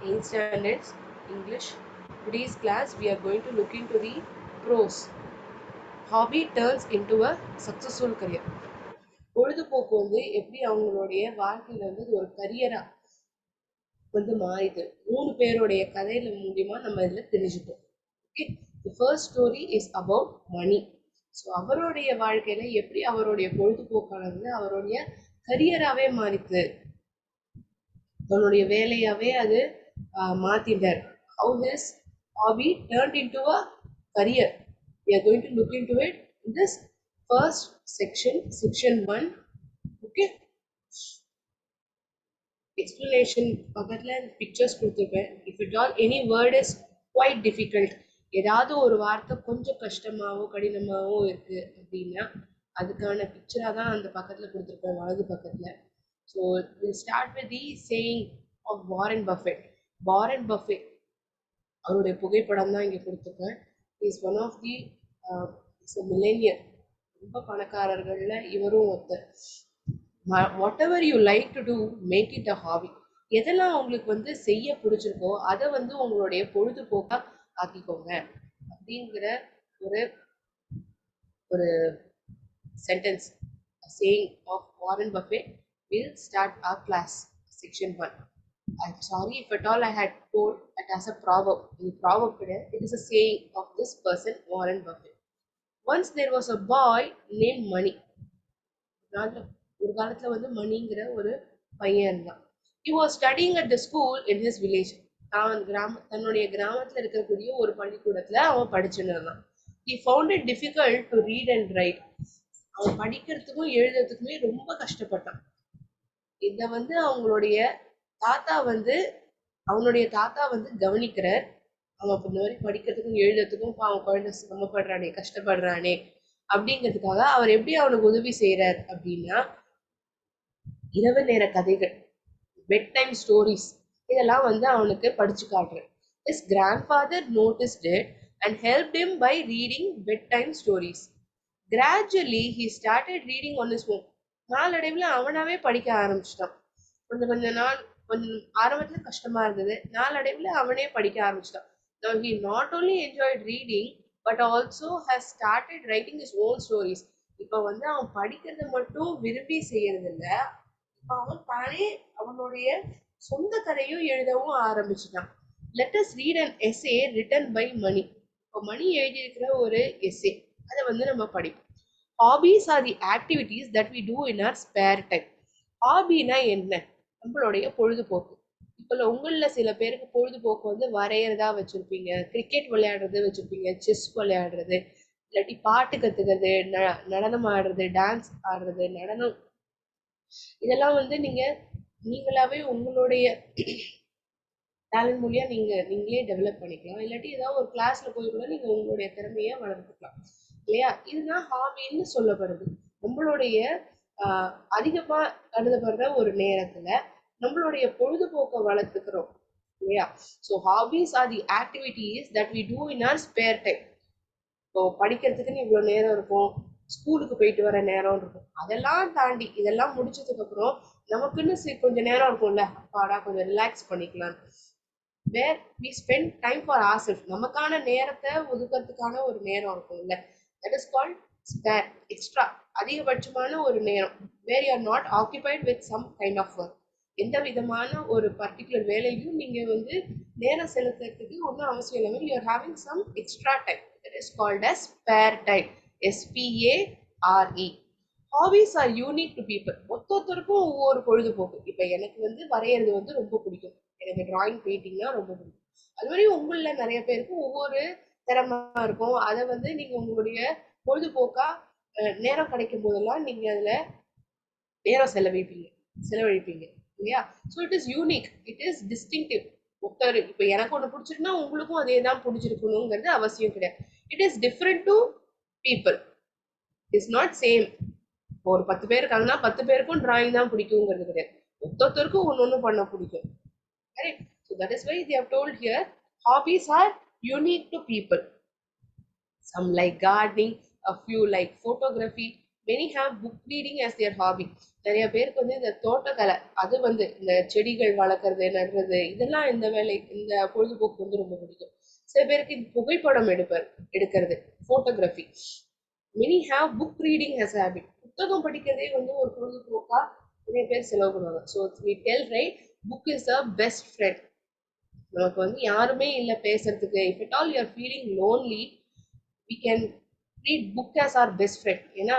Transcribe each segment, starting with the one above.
8th standards English. Today's class we are going to look into the pros. Hobby turns into a successful career. பொழுதுபோக்கு வந்து எப்படி அவங்களுடைய வாழ்க்கையில வந்து ஒரு கரியரா வந்து மாறிது 3 பேருடைய கதையில மூலியமா நம்ம இதுல தெரிஞ்சுப்போம். Okay, the first story is about money. So அவருடைய வாழ்க்கையில எப்படி அவருடைய பொழுதுபோக்கானது அவருடைய கரியராகவே மாறித்து, தன்னுடைய வேலையாவே அது மாத்திட்டார். How his hobby turned into a career. We are going to look into it in this first section 1. Okay, explanation பக்கத்துல pictures கொடுத்துருப்பேன். If at all any word is quite difficult, ஏதாவது ஒரு வார்த்தை கொஞ்சம் கஷ்டமாவோ கடினமாவோ இருக்கு அப்படின்னா அதுக்கான பிக்சரா தான் அந்த பக்கத்துல கொடுத்துருப்பேன், வலது பக்கத்துல. So we'll start with the saying of Warren Buffett. Warren Buffett அவருடைய புகைப்படம் தான் இங்க கொடுத்துருக்கேன். Is one of the millionaire, ரொம்ப பணக்காரர்கள்ல இவரும் ஒருத்தர். Whatever you like to do make it a hobby. எதெல்லாம் உங்களுக்கு வந்து செய்ய பிடிச்சிருக்கோ அதை வந்து உங்களுடைய பொழுதுபோக்கா ஆக்கிக்கோங்க அப்படிங்கிற ஒரு ஒரு sentence, saying of Warren Buffett. We'll start our class, section 1. I'm sorry if at all I had told it as a proverb. In proverb, it is a saying of this person, Warren Buffett. Once there was a boy named Money. ஒரு காலத்துல வந்து மணிங்கிற ஒரு பையன் இருந்தான். He was studying at the school in his village. தன்னுடைய கிராமத்துல இருக்கக்கூடிய ஒரு பள்ளிக்கூடத்துல அவன் படிச்சுன்னு இருந்தான். He found it difficult to read and write. அவன் படிக்கிறதுக்கும் எழுதுறதுக்குமே ரொம்ப கஷ்டப்பட்டான். இத வந்து அவனுடைய தாத்தா வந்து கவனிக்கிறார். அவன் இந்த மாதிரி படிக்கிறதுக்கும் எழுதுறதுக்கும் அவன் குழந்தை சிரமப்படுறானே, கஷ்டப்படுறானே அப்படிங்கிறதுக்காக அவர் எப்படி அவனுக்கு உதவி செய்யறார் அப்படின்னா, இரவு நேர கதைகள், பெட் டைம் ஸ்டோரிஸ், இதெல்லாம் வந்து அவனுக்கு படிச்சு காட்டுறேன். His grandfather noticed it and helped him by reading bedtime stories. Gradually he started reading on his own. நாளடைவில் அவனாவே படிக்க ஆரம்பிச்சிட்டான். கொஞ்சம் ஆரம்பத்துல கஷ்டமா இருந்தது, நாளடைவில் அவனே படிக்க ஆரம்பிச்சிட்டான். Now he not only enjoyed reading but also has started writing his own stories. இப்ப வந்து அவன் படிக்கிறத மட்டும் விரும்பி செய்யறது இல்ல, அவன் தானே அவனுடைய சொந்த கதையும் எழுதவும் ஆரம்பிச்சுட்டான். Let us read an essay written by Mani. இப்போ மணி எழுதியிருக்கிற ஒரு எஸ்ஸே, அதை வந்து நம்ம படிப்போம். Hobbies are the activities that we do in our spare time. ஹாபினா என்ன? நம்மளுடைய பொழுதுபோக்கு. இப்போ உங்களில் சில பேருக்கு பொழுதுபோக்கு வந்து வரைகிறதா வச்சிருப்பீங்க, கிரிக்கெட் விளையாடுறது வச்சிருப்பீங்க, செஸ் விளையாடுறது, இல்லாட்டி பாட்டு கத்துக்கிறது, நடனம் ஆடுறது, டான்ஸ் ஆடுறது, நடனம், இதெல்லாம் வந்து நீங்களாவே உங்களுடைய டேலண்ட் மூலியா நீங்களே டெவலப் பண்ணிக்கலாம். இல்லாட்டி ஏதாவது ஒரு கிளாஸ்ல போய் கூட நீங்க உங்களுடைய திறமையை வளர்த்துக்கலாம் இல்லையா? இதுதான் ஹாபின்னு சொல்லப்படுது. நம்மளுடைய அதிகமா கருதப்படுற ஒரு நேரத்துல நம்மளுடைய பொழுதுபோக்கை வளர்த்துக்கிறோம் இல்லையா? So hobbies are the activities that we do in our spare time. இப்போ படிக்கிறதுக்குன்னு இவ்வளவு நேரம் இருக்கும், ஸ்கூலுக்கு போயிட்டு வர நேரம் இருக்கும், அதெல்லாம் தாண்டி இதெல்லாம் முடிச்சதுக்கு அப்புறம் நமக்குன்னு கொஞ்சம் நேரம் இருக்கும்ல, அப்பாடா கொஞ்சம் ரிலாக்ஸ் பண்ணிக்கலாம். where we spend time for ourselves. நமக்கான நேரத்தை ஒதுக்கிறதுக்கான ஒரு நேரம் இருக்கும்ல, that is called spare, extra, அதிகபட்சமான ஒரு நேரம். where you are not occupied with some kind of work. எந்த விதமான ஒரு பர்டிகுலர் வேலையும் நீங்க வந்து நேரம் செலுத்துறதுக்கு ஒன்றும் அவசியம் இல்லாமல் you are having some extra time. That is called as spare time. SPARE. Hobbies are unique to people. ஒவ்வொருத்தருக்கும் ஒவ்வொரு பொழுதுபோக்கு. இப்ப எனக்கு வந்து வரைகிறது வந்து ரொம்ப பிடிக்கும், எனக்கு டிராயிங் பெயிண்டிங்னா ரொம்ப பிடிக்கும். அது மாதிரி உங்கள நிறைய பேருக்கு ஒவ்வொரு திறமை இருக்கும். அதை வந்து நீங்க உங்களுடைய பொழுதுபோக்கா நேரம் கிடைக்கும் போதெல்லாம் நீங்க அதுல நேரம் செலவழிப்பீங்க இல்லையா? So it is unique, it is distinctive. ஒருத்தர் இப்ப எனக்கு ஒண்ணு பிடிச்சிருக்குன்னா உங்களுக்கும் அதே தான் பிடிச்சிருக்கணுங்கிறது அவசியம் கிடையாது. It is different to people, it's not same. ஒரு 10 பேர் இருக்காங்கன்னா 10 பேருக்கும் டிராயிங் தான் பிடிக்குங்கிறது கிடையாது. ஒருத்தருக்கும் ஒன்னு பண்ண பிடிக்கும். Correct? So that is why they have told here hobbies are unique to people. Some like gardening, a few like photography, many have book reading as their hobby. நிறைய பேருக்கு வந்து இந்த தோட்டக்கலை, அது வந்து இந்த செடிகள் வளர்க்குறது, நடுறது, இதெல்லாம் இந்த வேலை, இந்த பொழுதுபோக்கு வந்து ரொம்ப பிடிக்கும். சில பேருக்கு இந்த புகைப்படம் எடுக்கிறது, photography. many have book reading as a habit. புத்தகம் படிக்கிறதே வந்து ஒரு பொழுதுபோக்கா நிறைய பேர் செலவு பண்ணுவாங்க. So we tell right, book is the best friend. நமக்கு வந்து யாருமே இல்லை பேசுறதுக்கு, if at all you are feeling lonely, we can read book as our best friend. ஏன்னா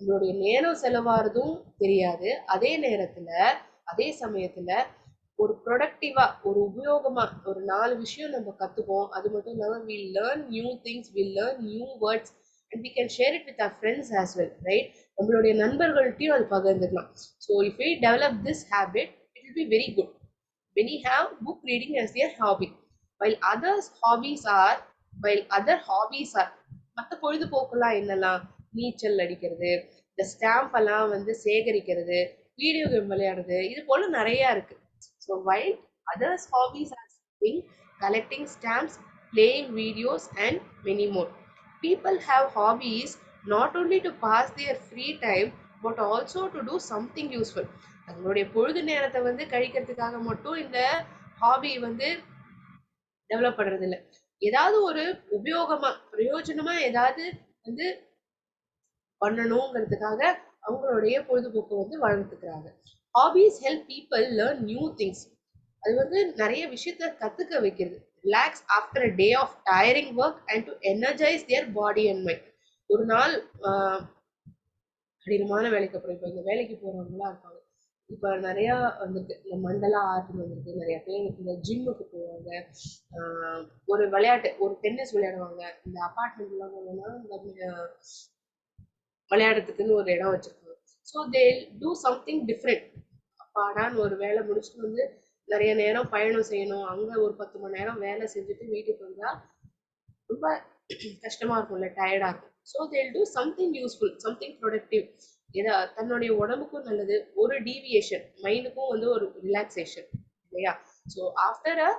நம்மளுடைய நேரம் செலவாறதும் தெரியாது, அதே நேரத்துல அதே சமயத்துல ஒரு ப்ரொடக்டிவா, ஒரு உபயோகமா ஒரு 4 விஷயம் நம்ம கத்துப்போம். அது மட்டும் இல்லாம we learn new things, we learn new words and we can share it with our friends as well, right? நம்மளுடைய நண்பர்கள்ட்டையும் அது பகிர்ந்துக்கலாம். So if we develop this habit, it will be very good. Many have book reading as their hobby, while other hobbies are மற்ற பொழுதுபோக்குலாம் என்னெல்லாம், நீச்சல் அடிக்கிறது, இந்த stamp எல்லாம் வந்து சேகரிக்கிறது, வீடியோ கேம் விளையாடுறது, இது போல நிறைய இருக்கு. So while others hobbies are singing, collecting stamps, playing videos and many more. People have hobbies not only to pass their free time but also to do something useful. தங்களுடைய பொழுது நேரத்தை வந்து கழிக்கிறதுக்காக மட்டும் இந்த ஹாபி வந்து டெவலப் பண்றது இல்லை, ஏதாவது ஒரு உபயோகமா பிரயோஜனமா ஏதாவது வந்து பண்ணணுங்கிறதுக்காக அவங்களுடைய பொழுதுபோக்கு வந்து வளர்த்துக்கிறாங்க. Hobbies help people learn new things. அது வந்து நிறைய விஷயத்த கத்துக்க வைக்கிறது. Relax after a day of tiring work and to energise their body and mind. ஒரு நாள் கடினமான வேலைக்கு அப்புறம், இப்போ இந்த வேலைக்கு போறவங்களா இருப்பாங்க, இப்போ நிறையா வந்துருக்கு, இந்த மண்டலா ஆர்ட்னு வந்துருக்கு, நிறைய பேர் இந்த ஜிம்முக்கு போவாங்க, ஒரு விளையாட்டு, ஒரு டென்னிஸ் விளையாடுவாங்க, இந்த அப்பார்ட்மெண்ட்லாம் போனோம்னா இந்த விளையாடுறதுக்குன்னு ஒரு இடம் வச்சிருக்காங்க. So they do something different. அப்பாடான்னு ஒரு வேலை முடிச்சுட்டு வந்து நிறைய நேரம் பயணம் செய்யணும், அங்கே ஒரு 10 மணி நேரம் வேலை செஞ்சுட்டு வீட்டுக்கு வந்தா ரொம்ப கஷ்டமா இருக்கும்ல, டயர்டா இருக்கும். ஸோ தேல் do something useful, something productive. ஏதா தன்னுடைய உடம்புக்கும் நல்லது, ஒரு டீவியேஷன், மைண்டுக்கும் வந்து ஒரு ரிலாக்ஸேஷன் இல்லையா? So after a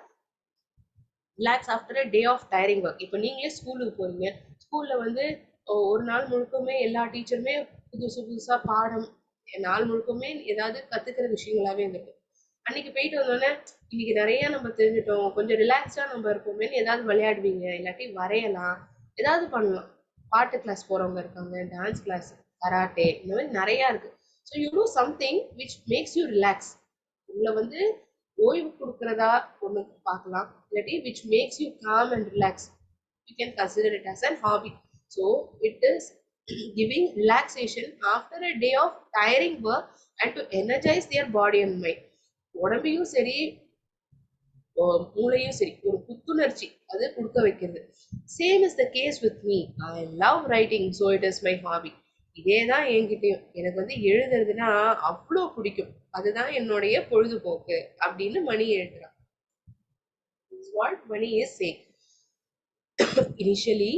relax after a day of tiring work. இப்போ நீங்களே ஸ்கூலுக்கு போறீங்க, ஸ்கூல்ல வந்து ஒரு நாள் முழுக்கமே எல்லா டீச்சருமே புதுசு புதுசா பாடம், நாள் முழுக்கமே ஏதாவது கத்துக்கிற விஷயங்களாவே இருந்திருக்கும். அன்னைக்கு போயிட்டு வந்தோடனே இன்னைக்கு நிறைய நம்ம தெரிஞ்சுட்டோம், கொஞ்சம் ரிலாக்ஸ்டா நம்ம இருப்போமே, ஏதாவது விளையாடுவீங்க, இல்லாட்டி வரையலாம், ஏதாவது பண்ணலாம். பாட்டு கிளாஸ் போறவங்க இருக்காங்க, டான்ஸ் கிளாஸ், கராட்டே, இந்த மாதிரி நிறைய இருக்கு. So you do something which makes you relax. உங்களை வந்து ஓய்வு கொடுக்கறதா ஒன்று பார்க்கலாம், இல்லாட்டி which makes you calm and relax. You can consider it as an hobby. So it is giving relaxation after a day of tiring work and to energize their body and mind. உடம்பையும் சரி மூளையும் சரி ஒரு புத்துணர்ச்சி அது கொடுக்க வைக்கிறது. Same is the case with me. I love writing, so it is my hobby. இதே தான் என்கிட்டயும், எனக்கு வந்து எழுதுறதுன்னா அவ்வளோ பிடிக்கும், அதுதான் என்னுடைய பொழுதுபோக்கு அப்படின்னு மணி எழுதுறான். What Mani is saying. Initially,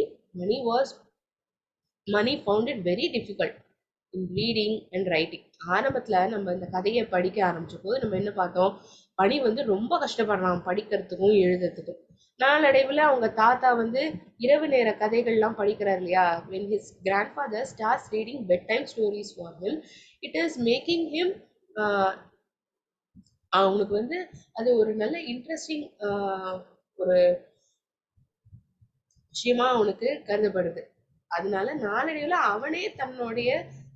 Mani found it very difficult in reading and writing. ஆரம்பத்துல நம்ம இந்த கதையை படிக்க ஆரம்பிச்ச போது நம்ம என்ன பார்த்தோம், மணி வந்து ரொம்ப கஷ்டப்படுறான் படிக்கிறதுக்கும் எழுதுறதுக்கும். நாளடைவில் அவங்க தாத்தா வந்து இரவு நேர கதைகள்லாம் படிக்கிறார் இல்லையா, when his grandfather starts reading bedtime stories for him, it is making him அவனுக்கு வந்து அது ஒரு நல்ல இன்ட்ரெஸ்டிங் ஒரு விஷயமா அவனுக்கு கருதப்படுது. அதனால நாளடைவில் அவனே தன்னுடைய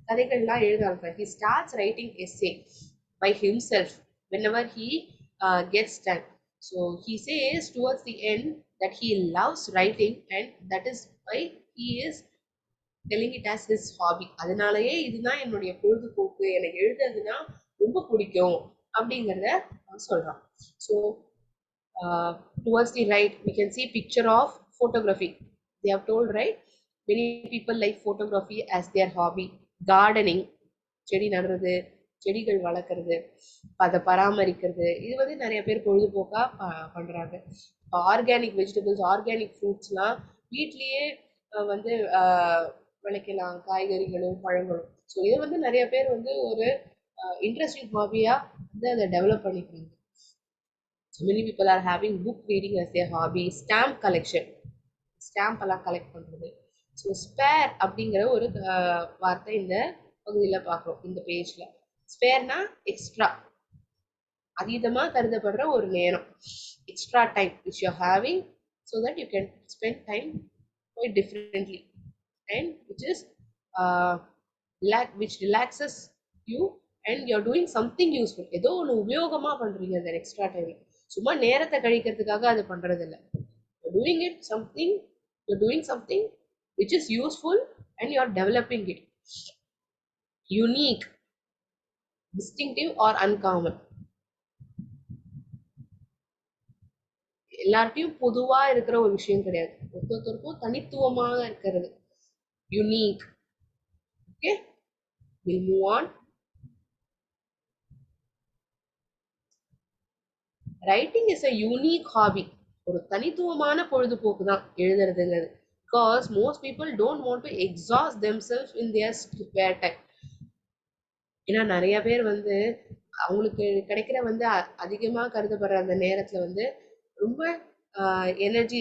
கதைகள்லாம் எழுத ஆரம்பிப்பார். He starts writing essay by himself whenever he gets time. So he says towards the end that he loves writing and that is why he is telling it as his hobby. அதனாலயே இதுதான் என்னுடைய பொழுதுபோக்கு, எனக்கு எழுதுறதுன்னா ரொம்ப பிடிக்கும் அப்படிங்கிறத சொல்றான். So towards the right we can see picture of photography. They have told, right, many people like photography as their hobby. Gardening, செடி நடுறது, செடிகள் வளர்க்குறது, அதை பராமரிக்கிறது, இது வந்து நிறைய பேர் பொழுதுபோக்கா பண்றாங்க. ஆர்கானிக் வெஜிடபிள்ஸ், ஆர்கானிக் ஃப்ரூட்ஸ்லாம் வீட்லயே வந்து விளைக்கலாம், காய்கறிகளும் பழங்களும். ஸோ இதை வந்து நிறைய பேர் வந்து ஒரு இன்ட்ரெஸ்டிங் ஹாபியா வந்து அதை டெவலப் பண்ணிக்கிறாங்க. So many people are having book reading as their hobby. Stamp collection, stamp எல்லாம் கலெக்ட் பண்றது, ஸோ ஸ்பேர் அப்படிங்கிற ஒரு வார்த்தை இந்த பகுதியில் பார்க்குறோம் இந்த பேஜ்ல. ஸ்பேர்னா எக்ஸ்ட்ரா, அதீதமா கருதப்படுற ஒரு நேரம், extra time which you are having so that you can spend time quite differently and which is uh, which relaxes you and you're doing something useful. ஏதோ ஒன்று உபயோகமா பண்றீங்க அந்த எக்ஸ்ட்ரா டைம். சும்மா நேரத்தை கழிக்கிறதுக்காக அது பண்றது இல்லை. You're doing something which is useful and you're developing it. Unique, distinctive or uncommon. எல்லார்ட்டையும் பொதுவா இருக்கிற ஒரு விஷயம் கிடையாது, ஒருத்தருக்கும் தனித்துவமாக இருக்கிறது. Unique. Okay, we'll move on. Writing is a unique hobby. ஒரு தனித்துவமான பொழுதுபோக்கு தான் எழுதுறதுங்கிறது. Because most people don't want to exhaust themselves in their spare time. ஏன்னா நிறைய பேர் வந்து அவங்களுக்கு கிடைக்கிற வந்து அதிகமா கருதப்படுற அந்த நேரத்துல வந்து ரொம்ப எனர்ஜி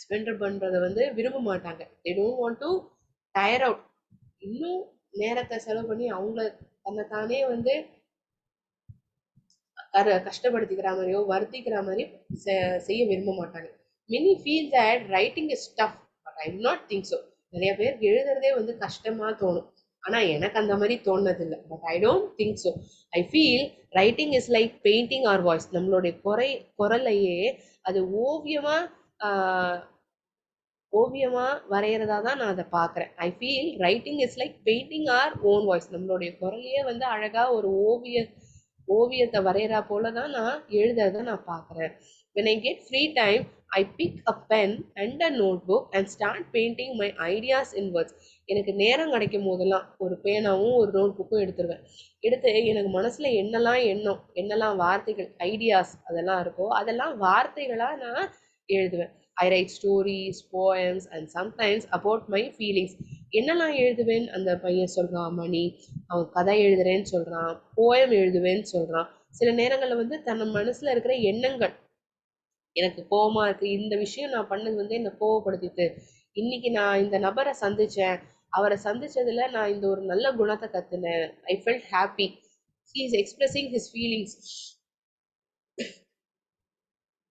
ஸ்பெண்ட் பண்றதை வந்து விரும்ப மாட்டாங்க. they don't want to tire out. இன்னும் நேரத்தை செலவு பண்ணி அவங்கள தன்னைத்தானே வந்து கஷ்டப்படுத்திக்கிற மாதிரியோ வருத்திக்கிற மாதிரி செய்ய விரும்ப மாட்டாங்க. many feel that writing is tough but I do not think so. நிறைய பேர் எழுதுறதே வந்து கஷ்டமா தோணும், ஆனா எனக்கு அந்த மாதிரி தோணுனதில்லை. But I don't think so. I feel writing is like painting our voice. நம்மளுடைய குரலையே அது ஓவியமா வரைகிறதா தான் நான் அதை பார்க்குறேன். I feel writing is like painting our own voice. நம்மளுடைய குரலையே வந்து அழகா ஒரு ஓவியத்தை வரைகிறா போல தான் நான் எழுதுறத நான் பார்க்குறேன். when I get free time I pick a pen and a notebook and start painting my ideas in words. எனக்கு நேரம் கிடைக்கும் போதெல்லாம் ஒரு பேனாவும் ஒரு நோட் புக்கும் எடுத்துருவேன். எடுத்து எனக்கு மனசுல என்னெல்லாம் வார்த்தைகள் ஐடியாஸ் அதெல்லாம் இருக்கோ அதெல்லாம் வார்த்தைகளா நான் எழுதுவேன். I write stories, poems and sometimes about my feelings. என்னெல்லாம் எழுதுவேன்? அந்த பையன் சொல்றான் மணி, அவன் கதை எழுதுறேன்னு சொல்றான், போயம் எழுதுவேன்னு சொல்றான். சில நேரங்கள்ல வந்து தன் மனசுல இருக்கிற எண்ணங்கள், எனக்கு கோவமா இருக்கு, இந்த விஷயம் நான் பண்ணது வந்து என்ன கோவப்படுத்திட்டு, இன்னைக்கு நான் இந்த நபரை சந்திச்சேன், அவரை சந்திச்சதுல நான் இந்த ஒரு நல்ல குணத்தை கத்துனேன், I felt happy. he is expressing his feelings.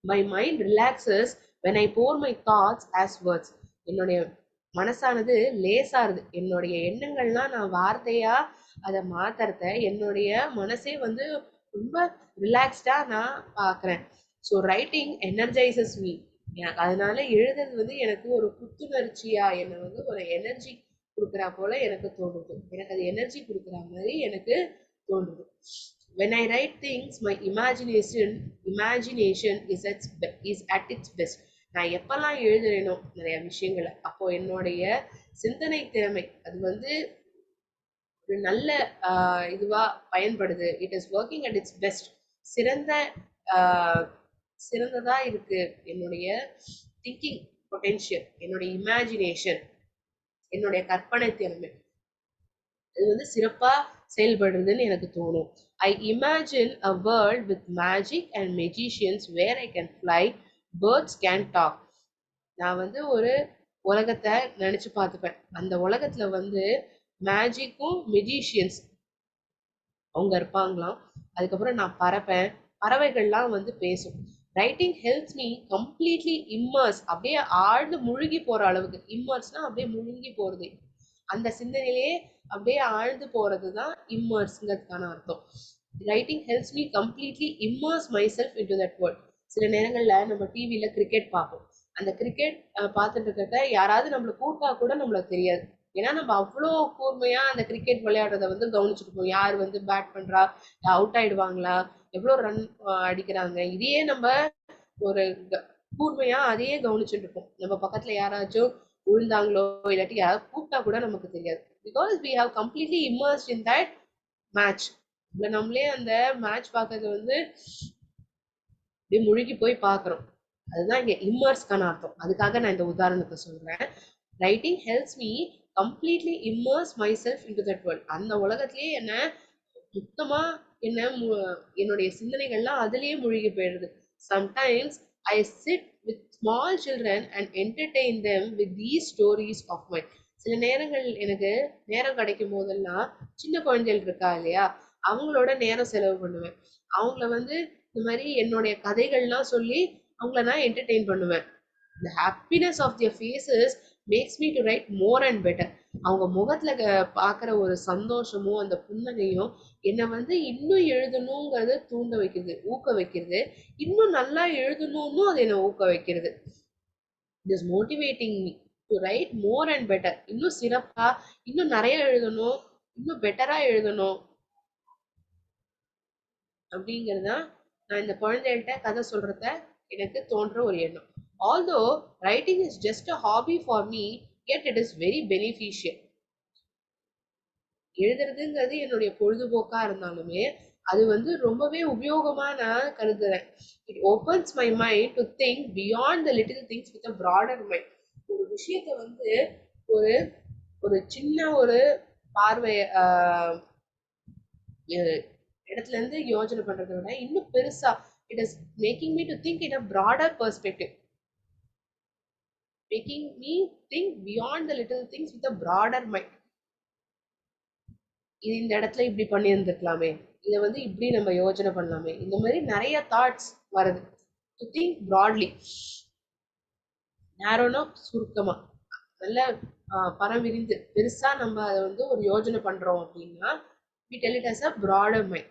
my mind relaxes when I pour my thoughts as words. என்னுடைய மனசானது லேசாருது. என்னுடைய எண்ணங்கள்லாம் நான் வார்த்தையா அதை மாத்துறத என்னுடைய மனசே வந்து ரொம்ப ரிலாக்ஸ்டா நான் பார்க்குறேன். So writing energises me. அதனால எழுதுறது வந்து எனக்கு ஒரு புத்துணர்ச்சியா, என்னை வந்து ஒரு எனர்ஜி கொடுக்குறா போல எனக்கு தோணுது. எனக்கு அது எனர்ஜி கொடுக்குற மாதிரி எனக்கு தோணுது. when I write things my imagination is at its best. நான் எப்பெல்லாம் எழுதுறேனோ நிறைய விஷயங்களை, அப்போ என்னுடைய சிந்தனை திறமை அது வந்து ஒரு நல்ல இதுவா பயன்படுது. It is working at it's best. சிறந்ததா இருக்கு என்னுடைய திங்கிங் பொட்டென்ஷியல், என்னுடைய இமேஜினேஷன், என்னுடைய கற்பனை திறமை அது வந்து சிறப்பா செயல்படுறதுன்னு எனக்கு தோணும். I imagine a world with magic and magicians where I can fly, birds can talk. நான் வந்து ஒரு உலகத்தை நினைச்சு பார்த்துப்பேன். அந்த உலகத்துல வந்து மேஜிக்கும் மெஜிஷியன்ஸ் அவங்க இருப்பாங்களாம். அதுக்கப்புறம் நான் பறப்பேன், பறவைகள்லாம் வந்து பேசும். Writing helps me completely immerse. அப்படியே ஆழ்ந்து முழுகி போற அளவுக்கு. இம்மர்ஸ்னா அப்படியே முழுகி போறது, அந்த சிந்தனையிலேயே அப்படியே ஆழ்ந்து போறது தான் இம்மர்ஸ்ங்கிறதுக்கான அர்த்தம். Writing helps me completely immerse my self into that world. சில நேரங்கள்ல நம்ம டிவியில கிரிக்கெட் பார்ப்போம். அந்த கிரிக்கெட் பார்த்துட்டு இருக்கிறத யாராவது நம்மளை கூட்டா கூட நம்மளுக்கு தெரியாது. ஏன்னா நம்ம அவ்வளோ கூர்மையா அந்த கிரிக்கெட் விளையாடுறத வந்து கவனிச்சுட்டு இருப்போம். யார் வந்து பேட் பண்றா, அவுட் ஆயிடுவாங்களா, எவ்வளோ ரன் அடிக்கிறாங்க, இதையே நம்ம ஒரு கூர்மையா அதையே கவனிச்சுட்டு இருப்போம். நம்ம பக்கத்துல யாராச்சும் விழுந்தாங்களோ இல்லாட்டி யாராவது கூப்பிட்டா கூட நமக்கு தெரியாது. Because we have completely immersed in that match. இல்லை நம்மளே அந்த மேட்ச் பார்க்கறது வந்து அப்படியே முழுகி போய் பார்க்குறோம். அதுதான் இங்கே இம்மர்ஸ்க்கான அர்த்தம். அதுக்காக நான் இந்த உதாரணத்தை சொல்றேன். Writing helps me completely immerse my self into that world. அந்த உலகத்திலேயே என்ன சுத்தமா என்னுடைய சிந்தனைகள்லாம் அதுலேயே மூழ்கி போயிடுது. Sometimes I sit with small children and entertain them with these stories of mine. சில நேரங்கள் எனக்கு நேரம் கிடைக்கும் போதெல்லாம் சின்ன குழந்தைகள் இருக்கா இல்லையா, அவங்களோட நேரம் செலவு பண்ணுவேன். அவங்கள வந்து இந்த மாதிரி என்னுடைய கதைகள்லாம் சொல்லி அவங்கள நான் என்டர்டெயின் பண்ணுவேன். The happiness of their faces makes me to write more and better. அவங்க முகத்துல பாக்குற ஒரு சந்தோஷமும் அந்த புன்னகையும் என்னை வந்து இன்னும் எழுதணுங்கிறத தூண்ட வைக்கிறது, ஊக்க வைக்கிறது. இன்னும் நல்லா எழுதணும்னு அது என்னை ஊக்க வைக்கிறது. It is motivating me to write more and better. இன்னும் சிறப்பா, இன்னும் நிறைய எழுதணும், இன்னும் பெட்டரா எழுதணும் அப்படிங்கறதுதான் நான் இந்த குழந்தைகள்கிட்ட கதை சொல்றத எனக்கு தோன்ற ஒரு எண்ணம். Although writing is just a hobby for me, yet it is very beneficial. எழுதுறதுங்கிறது என்னுடைய பொழுதுபோக்கா இருந்தாலுமே அது வந்து ரொம்பவே உபயோகமா நான் கருதுறேன். It opens my mind to think beyond the little things with a broader mind. ஒரு விஷயத்த வந்து ஒரு ஒரு சின்ன ஒரு பார்வை இடத்துல இருந்து யோசனை பண்றதை விட இன்னும் பெருசா, it is making me to think in a broader perspective, making me think beyond the little things with a broader mind. இது இந்த இடத்துல இப்படி பண்ணி இருந்திருக்கலாமே, இதை வந்து இப்படி நம்ம யோசனை பண்ணலாமே, இந்த மாதிரி நிறைய தாட்ஸ் வருது. டு திங்க் ப்ராட்லி, நேரோனா சுருக்கமா, நல்ல பரம் விரிந்து பெருசா நம்ம அதை வந்து ஒரு யோசனை பண்றோம் அப்படின்னா we tell it as a broader mind.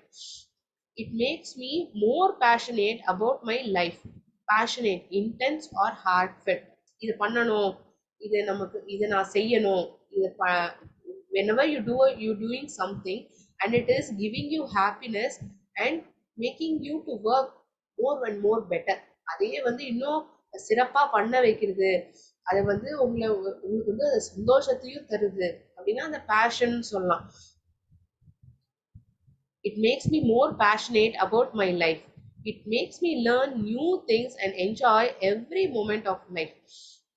It makes me more passionate about my life. Passionate, intense or heartfelt. இது பண்ணணும், இது நமக்கு, இதை நான் செய்யணும், இது whenever you doing something and it is giving you happiness and making you to work more and more better, அதையே வந்து இன்னும் சிறப்பா பண்ண வைக்கிறது, அதை வந்து உங்களுக்கு வந்து சந்தோஷத்தையும் தருது அப்படின்னா அந்த பேஷன் சொல்லலாம். It makes me more passionate about my life. It makes me learn new things and enjoy every moment of life.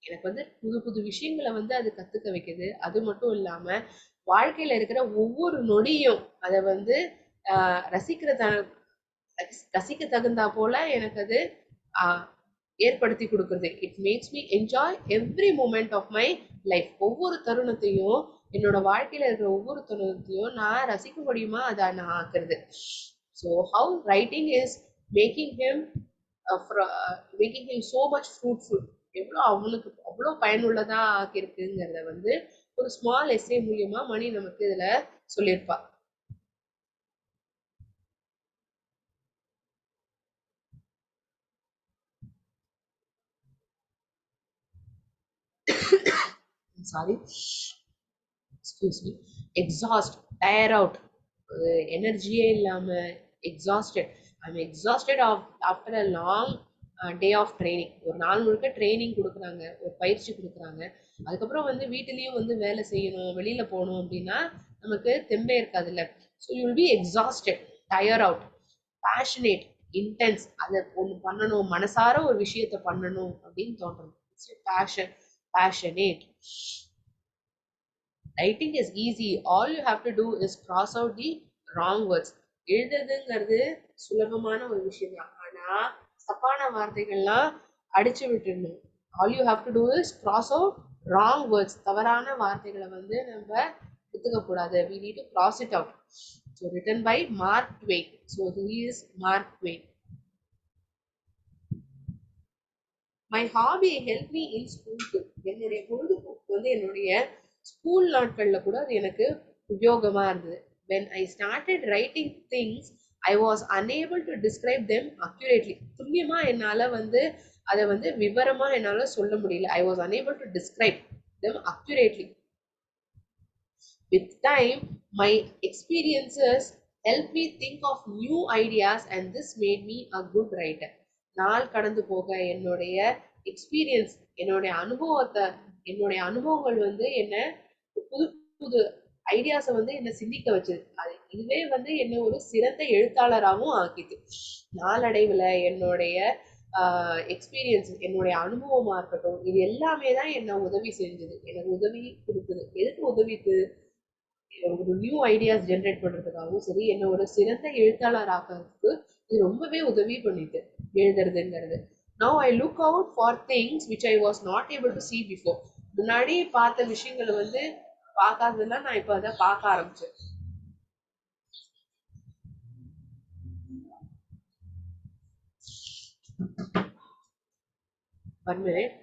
எனக்கு வந்து புது புது விஷயங்களை வந்து அது கத்துக்க வைக்குது. அது மட்டும் இல்லாம வாழ்க்கையில இருக்கிற ஒவ்வொரு நொடியும் அதை வந்து ரசிக்க தகுந்தா போல எனக்கு அது ஏற்படுத்தி கொடுக்குறது. It makes me enjoy every moment of my life. ஒவ்வொரு தருணத்தையும், என்னோட வாழ்க்கையில இருக்கிற ஒவ்வொரு தருணத்தையும் நான் ரசிக்க முடியுமா அதை நான் ஆக்குறது. So how writing is making him so much fruitful. எவ்வளோ அவனுக்கு அவ்வளோ பயனுள்ளதா ஆக்கியிருக்குங்கிறத வந்து ஒரு ஸ்மால் எஸ்ஸே மூலியமா மணி நமக்கு இதுல சொல்லியிருப்பா. Sorry, excuse me. Exhaust, tire out, எனர்ஜியே இல்லாம exhausted. I'm exhausted after a long day of training. ஒரு நாள் முழுக்க ட்ரைனிங் கொடுக்குறாங்க, ஒரு பயிற்சி கொடுக்குறாங்க. அதுக்கப்புறம் வந்து வீட்டிலையும் வந்து வேலை செய்யணும், வெளியில போகணும் அப்படின்னா நமக்கு தெம்பே இருக்காதுல்ல. So you will be exhausted, tire out. Passionate, intense, அதை ஒன்று பண்ணணும், மனசார ஒரு விஷயத்த பண்ணணும் அப்படின்னு தோன்றணும். Passionate. Writing is easy. All you have to do is cross out the wrong words. எழுதுறதுங்கிறது சுலபமான ஒரு விஷயம் தான். ஆனா தப்பான வார்த்தைகள்லாம் அடிச்சு விட்டுடணும். All you have to do is cross out wrong words. தவறான வார்த்தைகளை வந்து நம்ம எடுத்துக்க கூடாது. We need to cross it out. So written by Mark Twain. So he is Mark Twain. My hobby helped me in school too. என்னுடைய பொழுதுபோக்கு வந்து என்னுடைய ஸ்கூல் நாட்கள்ல கூட அது எனக்கு உபயோகமா இருந்தது. When I started writing things, I was unable to describe them accurately. துல்லியமா என்னால வந்து அதை வந்து விவரமா என்னால சொல்ல முடியல. I was unable to describe them accurately. With time, my experiences helped me think of new ideas and this made me a good writer. நாள் கடந்து போக என்னுடைய எக்ஸ்பீரியன்ஸ், என்னுடைய அனுபவங்கள் வந்து என்ன புது புது ஐடியாஸை வந்து என்ன சிந்திக்க வச்சது. இதுவே வந்து என்ன ஒரு சிறந்த எழுத்தாளராகவும் ஆக்கிது. நாளடைவுல என்னுடைய எக்ஸ்பீரியன்ஸ், என்னுடைய அனுபவமா இருக்கட்டும், இது எல்லாமே தான் என்ன உதவி செஞ்சது, எனக்கு உதவி கொடுக்குது. எதுக்கு உதவிக்கு? ஒரு நியூ ஐடியாஸ் ஜென்ரேட் பண்றதுக்காகவும் சரி, என்ன ஒரு சிறந்த எழுத்தாளர் ஆக்கிறதுக்கு இது ரொம்பவே உதவி பண்ணிட்டு எழுதுறதுங்கிறது. Now I look out for things which I was not able to see before. முன்னாடி பார்த்த விஷயங்களை வந்து பார்க்காததெல்லாம் நான் இப்ப அதை பார்க்க ஆரம்பிச்சேன். One minute.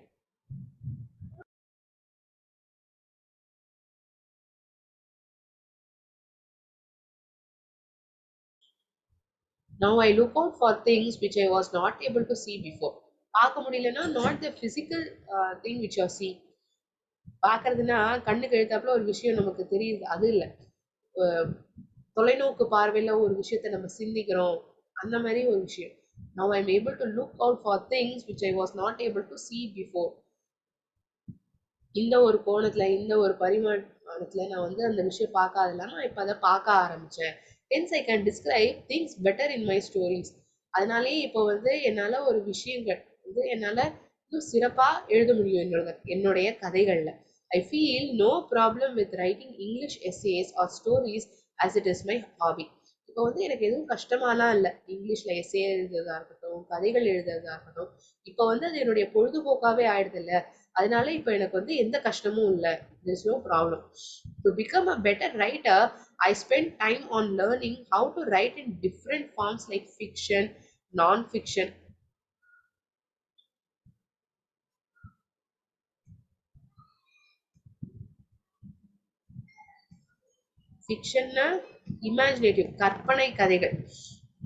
Now I look out for things which I was not able to see before. பார்க்க முடியலன்னா not the physical thing which you are seeing. பார்க்கறதுன்னா கண்ணுக்கு எழுத்தாப்புல ஒரு விஷயம் நமக்கு தெரியுது, அது இல்லை. தொலைநோக்கு பார்வையில ஒரு விஷயத்த நம்ம சிந்திக்கிறோம், அந்த மாதிரி ஒரு விஷயம். Now I'm able to look out for things which I was not able to see before. இந்த ஒரு கோணத்துல, இந்த ஒரு பரிமாணத்துல நான் வந்து அந்த விஷயம் பார்க்காதெல்லாம் நான் இப்ப அதை பார்க்க ஆரம்பிச்சேன். Hence I can describe things better in my stories. அதனாலேயே இப்போ வந்து என்னால ஒரு விஷயங்கள் வந்து என்னால இன்னும் சிறப்பா எழுத முடியும் என்னுடைய கதைகள்ல. I feel no problem with writing English essays or stories as it is my hobby. இப்போ வந்து எனக்கு எதுவும் கஷ்டமாலாம் இல்லை இங்கிலீஷ்ல எஸ்ஸே எழுதுறதா இருக்கட்டும், கதைகள் எழுதுறதா இருக்கட்டும். இப்போ வந்து அது என்னுடைய பொழுதுபோக்காவே ஆயிடுது இல்ல, அதனால இப்போ எனக்கு வந்து எந்த கஷ்டமும் இல்லை. There is no problem. To become a better writer, I spend time on learning how to write in different forms like fiction, non-fiction. ஃபிக்ஷன்னா இமேஜினேட்டிவ், கற்பனை கதைகள்.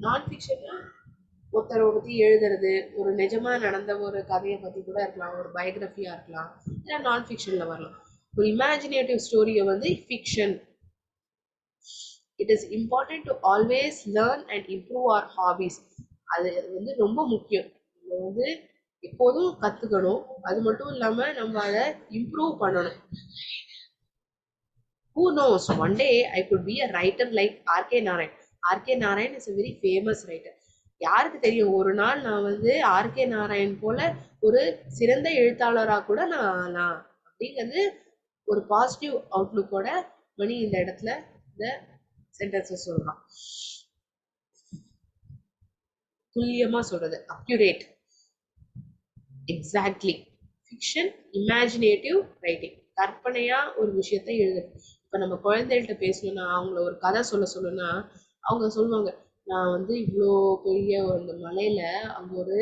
நான் ஃபிக்ஷன்னா ஒருத்தரை பற்றி எழுதுறது, ஒரு நிஜமா நடந்த ஒரு கதையை பற்றி கூட இருக்கலாம், ஒரு பயோகிராஃபியாக இருக்கலாம், இல்லை நான் ஃபிக்ஷனில் வரலாம். ஒரு இமேஜினேட்டிவ் ஸ்டோரியை வந்து fiction. It is important to always learn and improve our hobbies. அது வந்து ரொம்ப முக்கியம். நம்ம வந்து எப்போதும் கற்றுக்கணும், அது மட்டும் இல்லாமல் நம்ம அதை இம்ப்ரூவ் பண்ணணும். Who knows, one day I could be a writer like R.K. Narayan. R.K. Narayan is a very famous writer. யாருக்கு தெரியும், ஒரு நாள் நான் வந்து ஆர்கே நாராயண் போல ஒரு சிறந்த எழுத்தாளராக கூட நான் அப்படிங்கிறது ஒரு பாசிட்டிவ் அவுட்லுக்கோட மணி இந்த இடத்துல இந்த சென்டென்ஸை சொல்றான். துல்லியமா சொல்றது, accurate, exactly. Fiction, imaginative writing, கற்பனையா ஒரு விஷயத்தை எழுதுறது. இப்போ நம்ம குழந்தைகள்கிட்ட பேசணும்னா, அவங்கள ஒரு கதை சொல்லணும்னா அவங்க சொல்லுவாங்க, நான் வந்து இவ்வளோ பெரிய அந்த மலையில அங்கே ஒரு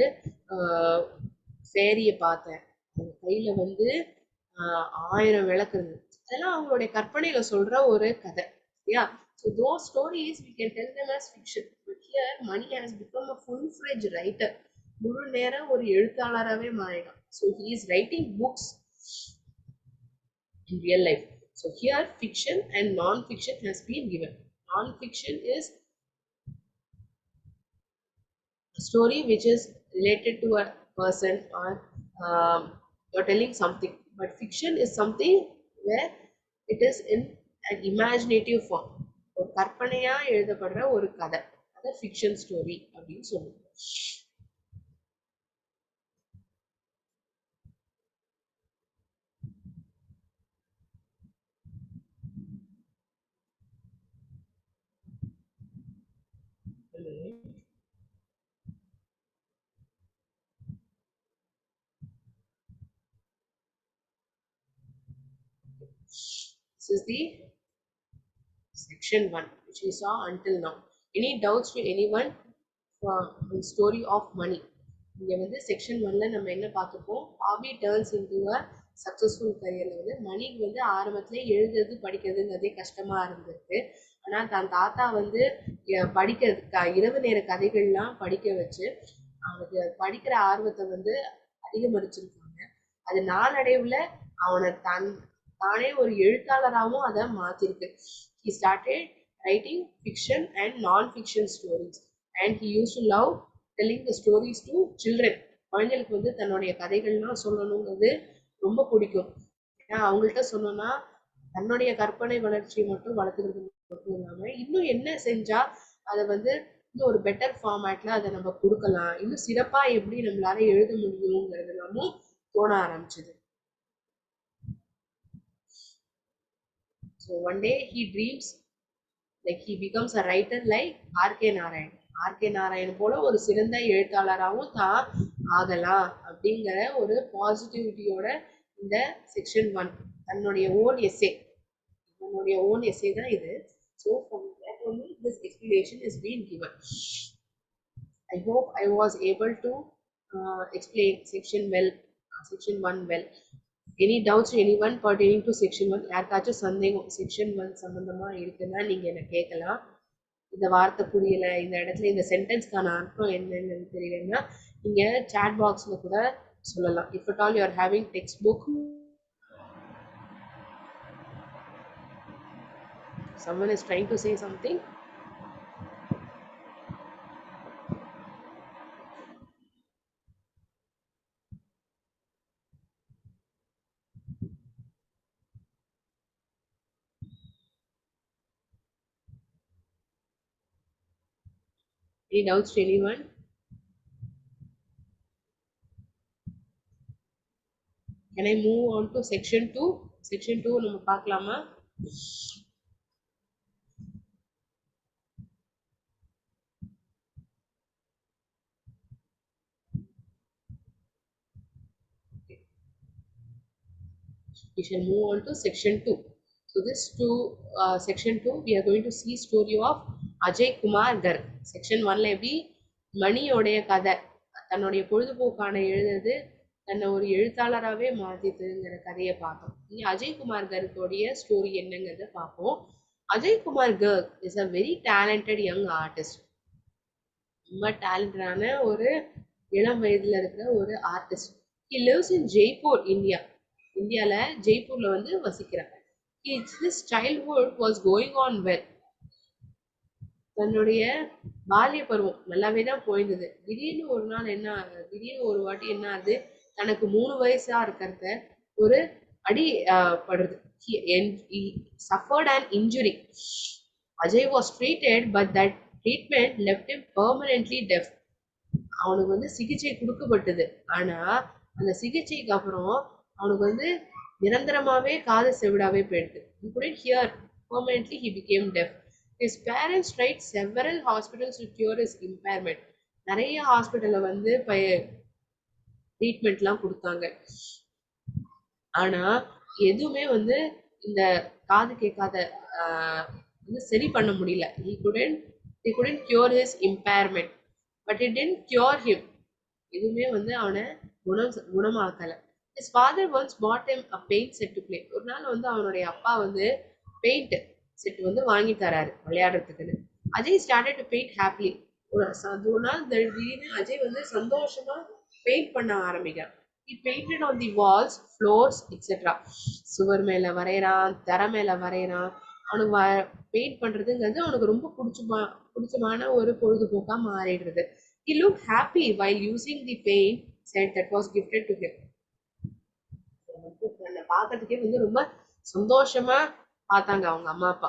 ஃபேரியை பார்த்தேன், அவங்க கையில வந்து 1000 விளக்கு இருந்தது. அதெல்லாம் அவங்களுடைய கற்பனையில சொல்ற ஒரு கதை. Yeah, so those stories we can tell them as fiction. But here Mani has become a full-fledged writer. முழு நேர ஒரு எழுத்தாளராகவே மாறினான். So he is writing books in real life. So here fiction and non-fiction has been given. Non-fiction is a story which is related to a person or you're telling something. But fiction is something where it is in an imaginative form. ஒரு கற்பனையா எழுதப்படுற ஒரு கதை, அதை fiction story அப்படின்னு சொல்லுவோம். This is the section 1 which we saw until now. Any doubts to anyone on story of money? இங்க வந்து section 1ல நம்ம என்ன பார்த்துப்போம், hobby turns into a successful கரியர்ல வந்து மணிக்கு வந்து ஆரம்பத்துல எழுதுறது படிக்கிறதுங்கிறதே கஷ்டமா இருந்திருக்கு. ஆனா தான் தாத்தா வந்து படிக்கிறதுக்கு இரவு நேர கதைகள்லாம் படிக்க வச்சு அவனுக்கு படிக்கிற ஆர்வத்தை வந்து அதிகமரிச்சிருக்காங்க. அது நாளடைவுல அவனை தானே ஒரு எழுத்தாளராகவும் அதை மாத்திருக்கு. He started writing fiction and non-fiction stories and he used to love telling the stories to children. குழந்தைகளுக்கு வந்து தன்னுடைய கதைகள்லாம் சொல்லணுங்கிறது ரொம்ப பிடிக்கும். ஏன்னா அவங்கள்ட்ட சொன்னோம்னா தன்னுடைய கற்பனை வளர்ச்சியை மட்டும் வளர்த்துக்கிறது மட்டும் இல்லாம இன்னும் என்ன செஞ்சா அதை வந்து இன்னும் ஒரு பெட்டர் ஃபார்மேட்ல அதை நம்ம கொடுக்கலாம், இன்னும் சிறப்பா எப்படி நம்மளால எழுத முடியுங்கிறது எல்லாமும் தோண ஆரம்பிச்சது. So one day he dreams like he becomes a writer like R.K. Narayan. R.K. Narayan போல ஒரு சிறந்த எழுத்தாளராகவும் தான் ஆகலாம் அப்படிங்கிற ஒரு பாசிட்டிவிட்டியோட இந்த செக்ஷன் 1 தன்னுடைய ஓன் எஸ்ஸே தான் இது. So from that only this explanation is being given. I hope I was able to explain section 1 well. Any doubts anyone pertaining to section 1? யாருக்காச்சும் சந்தேகம் செக்ஷன் 1 சம்பந்தமா இருக்குன்னா நீங்க என்ன கேட்கலாம். இந்த வார்த்தை புரியல, இந்த இடத்துல இந்த சென்டென்ஸ்க்கான அர்த்தம் என்னன்னு தெரியலன்னா நீங்க சாட் பாக்ஸ்ல கூட சொல்லலாம். If at all you are having textbook, someone is trying to say something. Any doubts to anyone? Can I move on to section 2? Section 2 நம்ம பார்க்கலாமா? We shall move on to section 2. So this section 2 we are going to see story of Ajay Kumar Garg. Section 1ல எப்படி மணியோடைய கதை, தன்னுடைய பொழுதுபோக்கான எழுதுறது தன்னை ஒரு எழுத்தாளராகவே மாத்திட்டுங்கிற கதையை பார்த்தோம். இனி அஜய்குமார் கர்கோடைய ஸ்டோரி என்னங்கிறத பார்ப்போம். Ajay Kumar Garg is a very talented young artist. ரொம்ப டேலண்டடான ஒரு இளம் வயதுல இருக்கிற ஒரு artist. He lives in Jaipur, India. இந்தியால ஜெய்ப்பூர்ல வந்து வசிக்கிறார். His childhood was going on well. தன்னுடைய பால்ய பருவம் நல்லாவே தான் போயிருந்தது. திடீர்னு ஒரு வாட்டி என்ன ஆகுது, தனக்கு 3 வயசா இருக்கிறத ஒரு அடி படுறது. He suffered an injury. Ajay was treated, but that treatment left him permanently deaf. அவனுக்கு வந்து சிகிச்சை கொடுக்கப்பட்டது. ஆனா அந்த சிகிச்சைக்கு அப்புறம் அவனுக்கு வந்து நிரந்தரமாவே காது செவிடாவே போயிடுது. He couldn't hear. Permanently he became deaf. His parents tried several hospitals to cure his impairment. நிறைய ஹாஸ்பிட்டல்ல வந்து ட்ரீட்மெண்ட்லாம் கொடுத்தாங்க. ஆனா எதுவுமே வந்து இந்த காது கேட்காத வந்து சரி பண்ண முடியல. He couldn't cure his impairment, but it didn't cure him. எதுவுமே வந்து அவனை குணமாக்கல. His father once bought him a paint set to play. ஒரு நாள் வந்து அவனுடைய அப்பா வந்து பெயிண்ட் செட் வந்து வாங்கி தராரு விளையாடுறதுக்குன்னு. Ajay started to paint happily. ஒரு நாள் திடீர்னு அஜய் வந்து சந்தோஷமா பெயிண்ட் பண்ண ஆரம்பிக்கிறான். He painted on the walls, floors, etc. சுவர் மேல வரையறான், தரை மேல வரையறான். அவனுக்கு பெயிண்ட் பண்றதுங்கிறது அவனுக்கு ரொம்ப பிடிச்சமான ஒரு பொழுதுபோக்கா மாறிடுறது. He looked happy while using the paint set that was gifted to him. பார்க்கறதுக்கே வந்து ரொம்ப சந்தோஷமா பார்த்தாங்க அவங்க அம்மா அப்பா.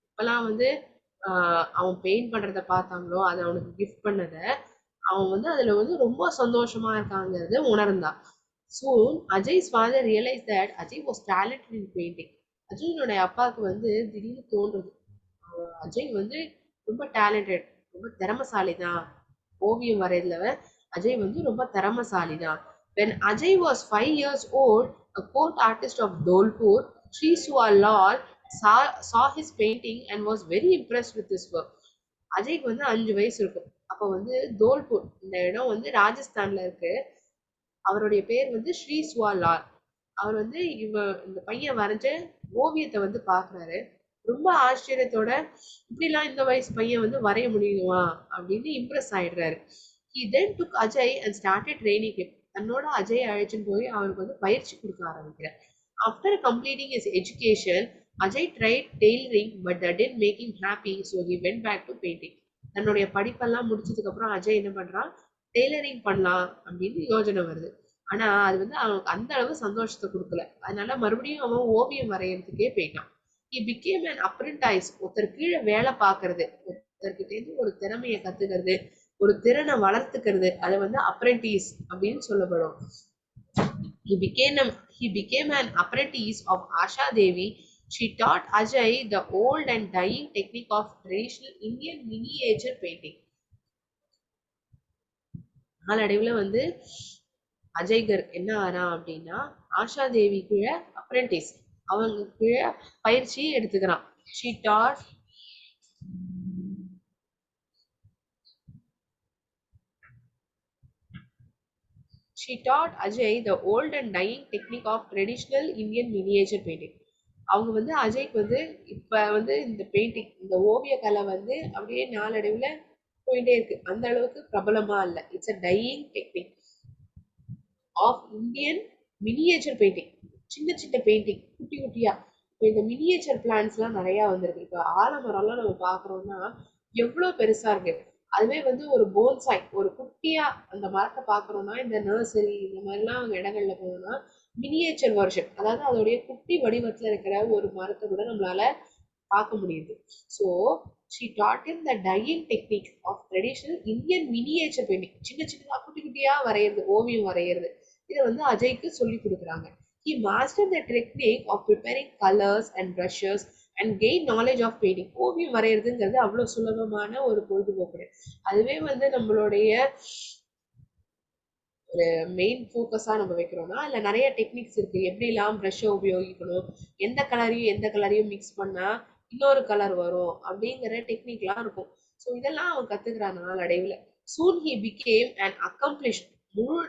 இப்பெல்லாம் வந்து அவன் பெயிண்ட் பண்றத பார்த்தாங்களோ, அதை அவனுக்கு கிஃப்ட் பண்ணத அவன் வந்து அதுல வந்து ரொம்ப சந்தோஷமா இருக்காங்கிறது உணர்ந்தான். Soon Ajay's father realized that Ajay was talented in painting. அஜய்னுடைய அப்பாவுக்கு வந்து திடீர்னு தோன்றுது, அஜய் வந்து ரொம்ப டேலண்டட், ரொம்ப திறமசாலி தான், ஓவியம் வரையறதுல அஜய் வந்து ரொம்ப திறமசாலி தான். When Ajay was 5 years old, a court artist of Dholpur, Sri Suwa Lal, saw his painting and was very impressed with his work. அஜய்க்கு வந்து 5 வயசு இருக்கும். அப்ப வந்து தோல்பூர் இந்த இடம் வந்து ராஜஸ்தான்ல இருக்கு. அவருடைய பேர் வந்து ஸ்ரீ சுவா லால். அவர் வந்து இந்த பையன் வரைஞ்ச ஓவியத்தை வந்து பாக்குறாரு. ரொம்ப ஆச்சரியத்தோட, இப்படிலாம் இந்த வயசு பையன் வந்து வரைய முடியுமா அப்படின்னு இம்ப்ரெஸ் ஆயிடுறாரு. He then took Ajay and started training him. தன்னோட அஜய் அழைச்சின்னு போய் அவருக்கு வந்து பயிற்சி கொடுக்க ஆரம்பிக்கிறார். After completing his education, Ajay tried tailoring, but that didn't make him happy, so he went back to painting. தன்னுடைய படிப்பெல்லாம் முடிச்சதுக்கு அப்புறம் அஜய் என்ன பண்றான், டெய்லரிங் பண்ணலாம் அப்படின்னு யோசனை வருது. ஆனா அது வந்து அவனுக்கு அந்த அளவு சந்தோஷத்தை கொடுக்கல. அதனால மறுபடியும் அவன் ஓவியம் வரையறதுக்கே போயிட்டான். He became an apprentice. ஒருத்தர் கீழே வேலை பார்க்கறது, ஒருத்தர்கிட்ட இருந்து ஒரு திறமையை கத்துக்கிறது, ஒரு திறனை வளர்த்துக்கிறது, அதை வந்து apprentice அப்படின்னு சொல்லப்படும். He became an apprentice of Asha Devi. She taught Ajay the old and dying technique of traditional Indian miniature painting. நாளடைவுல வந்து அஜய்கர் என்ன ஆறான் அப்படின்னா ஆஷா தேவி கீழே அப்ரெண்டிஸ், அவங்க கீழே பயிற்சி எடுத்துக்கிறான். she taught she taught Ajay the old and dying technique of traditional Indian miniature painting. அவங்க வந்து அஜய்க்கு வந்து இப்ப வந்து இந்த பெயிண்டிங், இந்த ஓவிய கலை வந்து அப்படியே நாளடைவுல போயிட்டே இருக்கு. அந்த அளவுக்கு பிரபலமா இல்ல. It's a dying technique of Indian miniature painting. சின்ன சின்ன பெயிண்டிங், குட்டி குட்டியா. இப்போ இந்த மினியேச்சர் பிளான்ஸ் எல்லாம் நிறைய வந்திருக்கு. இப்போ ஆலமரம்லாம் நம்ம பாக்குறோம்னா எவ்வளவு பெருசா இருக்கு. அதுவே வந்து ஒரு போன்சாய், ஒரு குட்டியா அந்த மரத்தை பாக்குறோம்னா இந்த நர்சரி இந்த மாதிரிலாம் அவங்க இடங்கள்ல போனோம்னா மினியேச்சர் வெர்ஷன், அதாவது அதோடைய குட்டி வடிவத்துல இருக்கிற ஒரு மரத்தை கூட நம்மளால பார்க்க முடியுது. So she taught him the dyeing technique of traditional Indian miniature painting. சின்ன சின்னதா குட்டி குட்டியா வரைகிறது, ஓவியம் வரைகிறது. இதை வந்து அஜய்க்கு சொல்லி கொடுக்குறாங்க. He mastered the technique of preparing colors and brushes and gain knowledge of painting. ஓவியம் வரைகிறதுங்கிறது அவ்வளவு சுலபமான ஒரு பொழுதுபோக்கு. அதுவே வந்து நம்மளுடைய ஒரு மெயின் ஃபோக்கஸா நம்ம வைக்கிறோம்னா அதுல நிறைய டெக்னிக்ஸ் இருக்கு. எப்படிலாம் ப்ரஷ்ஷை உபயோகிக்கணும், எந்த கலரையும் மிக்ஸ் பண்ணா இன்னொரு கலர் வரும் அப்படிங்கிற டெக்னிக்லாம் இருக்கும். ஸோ இதெல்லாம் அவன் கத்துக்கிறான் நாளடைவுல. soon he became an accomplished முழு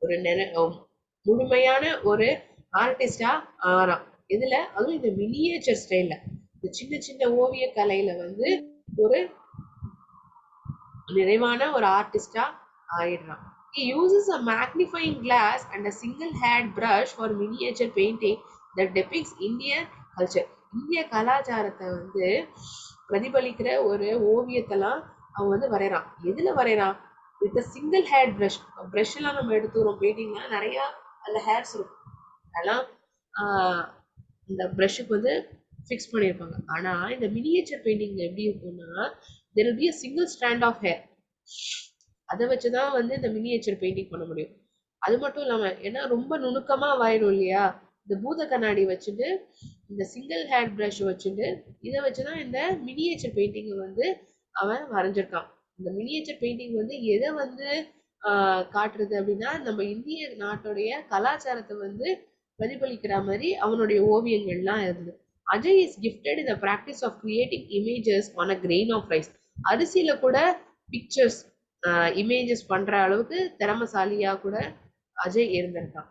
ஒரு முழுமையான ஒரு ஆர்டிஸ்டா ஆறான். இதுல அதுவும் இந்த மினியேச்சர் ஸ்டைல்ல, இந்த சின்ன சின்ன ஓவிய கலையில வந்து ஒரு நிறைவான ஒரு ஆர்டிஸ்டா ஆயிடுறான். He uses a magnifying glass and a single-hand brush for miniature painting that depicts Indian culture. இந்திய கலாச்சாரத்தை வந்து பிரதிபலிக்கிற ஒரு ஓவியத்தெல்லாம் அவன் வந்து வரைகிறான். எதுல வரைகிறான்? With single head brush. Brush எல்லாம் நம்ம எடுத்துக்கிறோம் பெயிண்டிங்னா நிறைய அந்த ஹேர்ஸ் இருக்கும், அதெல்லாம் இந்த ப்ரஷ்ஷுக்கு வந்து ஃபிக்ஸ் பண்ணியிருப்பாங்க. ஆனா இந்த மினியேச்சர் பெயிண்டிங் எப்படி இருக்கும்னா there will be a single strand of hair. அதை வச்சுதான் வந்து இந்த மினியேச்சர் பெயிண்டிங் பண்ண முடியும். அது மட்டும் இல்லாம ஏன்னா ரொம்ப நுணுக்கமா வரையணும் இல்லையா, இந்த பூத கண்ணாடி வச்சுட்டு இந்த சிங்கிள் ஹேர் பிரஷ் வச்சுட்டு இதை வச்சுதான் இந்த மினியேச்சர் பெயிண்டிங் வந்து அவன் வரைஞ்சிருக்கான். இந்த மினியேச்சர் பெயிண்டிங் வந்து எதை வந்து காட்டுறது அப்படின்னா நம்ம இந்திய நாட்டுடைய கலாச்சாரத்தை வந்து பிரதிபலிக்கிற மாதிரி அவனுடைய ஓவியங்கள்லாம் இருந்தது. அஜய் இஸ் கிஃப்டட் இந்த practice of creating images on a grain of rice. அரிசியில கூட பிக்சர்ஸ் இமேஜஸ் பண்ற அளவுக்கு திறமசாலியா கூட அஜய் இருந்திருக்கான்.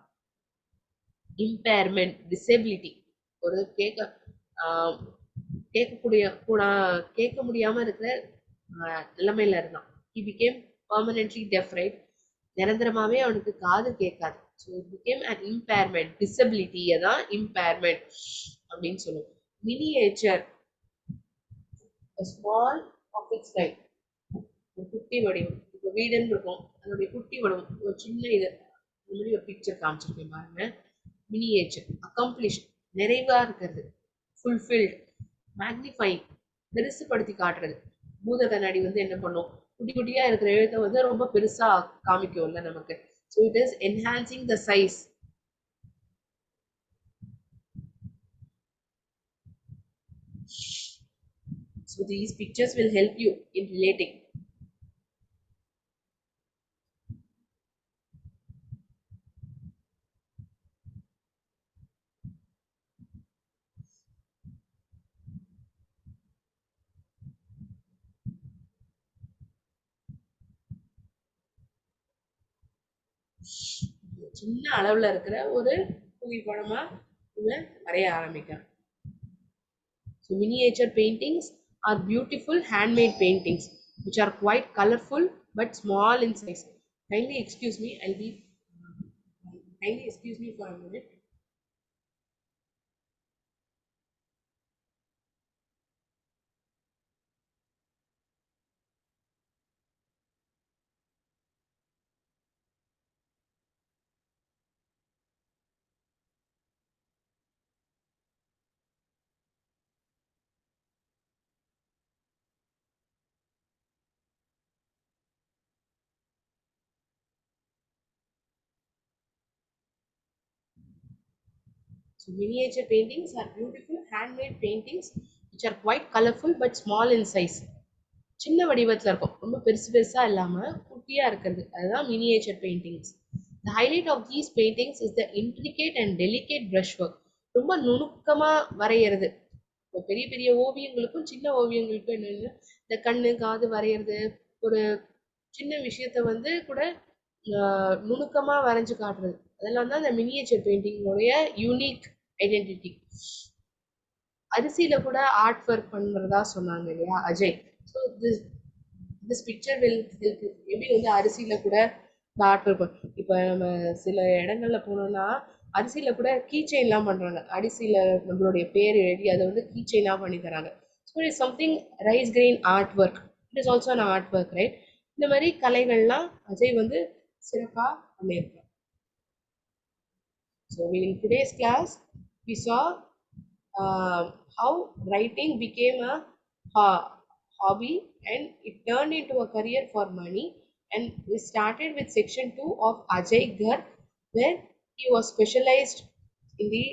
இம்பேர்மெண்ட், டிசபிலிட்டி, ஒரு கேட்க முடியாம இருக்கிற நிலைமையில இருந்தான். he became permanently deaf, right? நிரந்தரமாவே அவனுக்கு காது கேட்காது. so it became an impairment, disability அதான் impairment அப்படின்னு சொல்லுவோம். Miniature, a small of its kind, ஒரு குட்டி வடிவம். இப்போ வீடுன்னு இருக்கும், அதனுடைய குட்டி வடிவம், ஒரு சின்ன இது இந்த மாதிரி ஒரு பிக்சர் காமிச்சிருக்கேன் பாருங்க. மினியேச்சர், அக்கம்ப்ளிஷ், நிறைவா இருக்கிறது. ஃபுல்ஃபில்ட், மேக்னிஃபைங், பெருசுபடுத்தி காட்டுறது. பூத கண்ணாடி வந்து என்ன பண்ணும், குட்டி குட்டியா இருக்கிற எழுத்தை வந்து ரொம்ப பெருசா காமிக்கும்ல நமக்கு. So it is enhancing the size. So these pictures will help you in relating. சின்ன அளவுல இருக்கிற ஒரு புகைப்படமா இவன் வரைய ஆரம்பிக்கிறான். So miniature paintings are beautiful handmade paintings which are quite colorful but small in size. Kindly excuse me, kindly excuse me for a minute. So miniature paintings are beautiful handmade paintings which are quite colorful but small in size. சின்ன வடிவத்துல இருக்கும், ரொம்ப பெருசா இல்லாம குட்டியா இருக்கிறது அதுதான் miniature paintings. The highlight of these paintings is the intricate and delicate brushwork. ரொம்ப நுணுக்கமா வரையறது. இப்போ பெரிய பெரிய ஓவியங்களுக்கும் சின்ன ஓவியங்களுக்கும் என்னன்னா இந்த கண்ணு காது வரையறது, ஒரு சின்ன விஷயத்த வந்து கூட நுணுக்கமா வரைஞ்சு காட்டுறது, அதெல்லாம் தான் இந்த மினியேச்சர் பெயிண்டிங்கோடைய யூனிக் ஐடென்டிட்டி. அரிசியில கூட ஆர்ட் ஒர்க் பண்றதா சொன்னாங்க இல்லையா Ajay. So this picture will help. எப்படி வந்து அரிசியில கூட இந்த ஆர்ட் ஒர்க், இப்போ நம்ம சில இடங்கள்ல போனோம்னா அரிசியில கூட கீ செயின்லாம் பண்றாங்க. அரிசியில நம்மளுடைய பேர் எழுதி அதை வந்து கீ செயினா பண்ணி தராங்க. So it's something rice grain art work. It is also an art work, right? இந்த மாதிரி கலைகள்லாம் அஜய் வந்து சிறப்பா பண்ணியிருக்காங்க. So in today's class, we saw how writing became a hobby and it turned into a career for money. And we started with section 2 of Ajay Garg, where he was specialized in the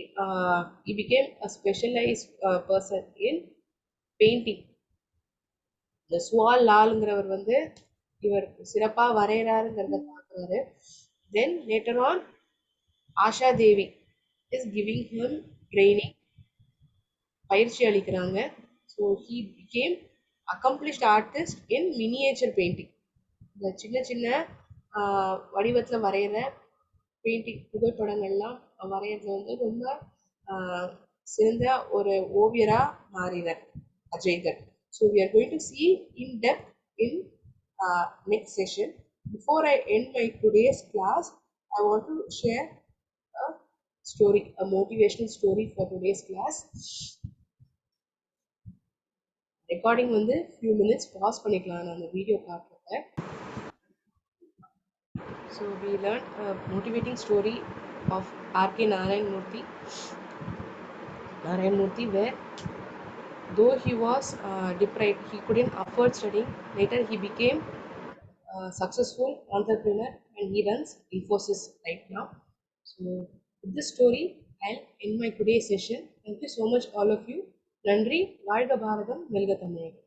he became a specialized person in painting. இந்த சுவால் லால்ங்கிறவர் வந்து இவர் சிறப்பா வரையறாருங்கிறத பார்க்குறாரு. Then later on Asha Devi is giving him training, பயிற்சி அளிக்கிறாங்க. So he became accomplished artist in miniature painting. இந்த சின்ன சின்ன வடிவத்தில் வரைகிற பெயிண்டிங் புகைப்படங்கள்லாம் வரைகிறது வந்து ரொம்ப சிறந்த ஒரு ஓவியராக மாறினார் Ajaykar. So we are going to see in depth in next session. Before I end my today's class, I want to share a story, a motivational story for today's class. Recording வந்து few minutes pass பண்ணிக்கலாம் நான் அந்த video காட்டுறேன். So we learned a motivating story of R.K. Narayan Murthy, where though he was deprived, he couldn't afford studying. Later he became a successful entrepreneur and he runs Infosys right now. So with this story, I'll end my today's session. Thank you so much all of you. நன்றி. வாழ்க பாரதம், வெல்க தமிழகம்.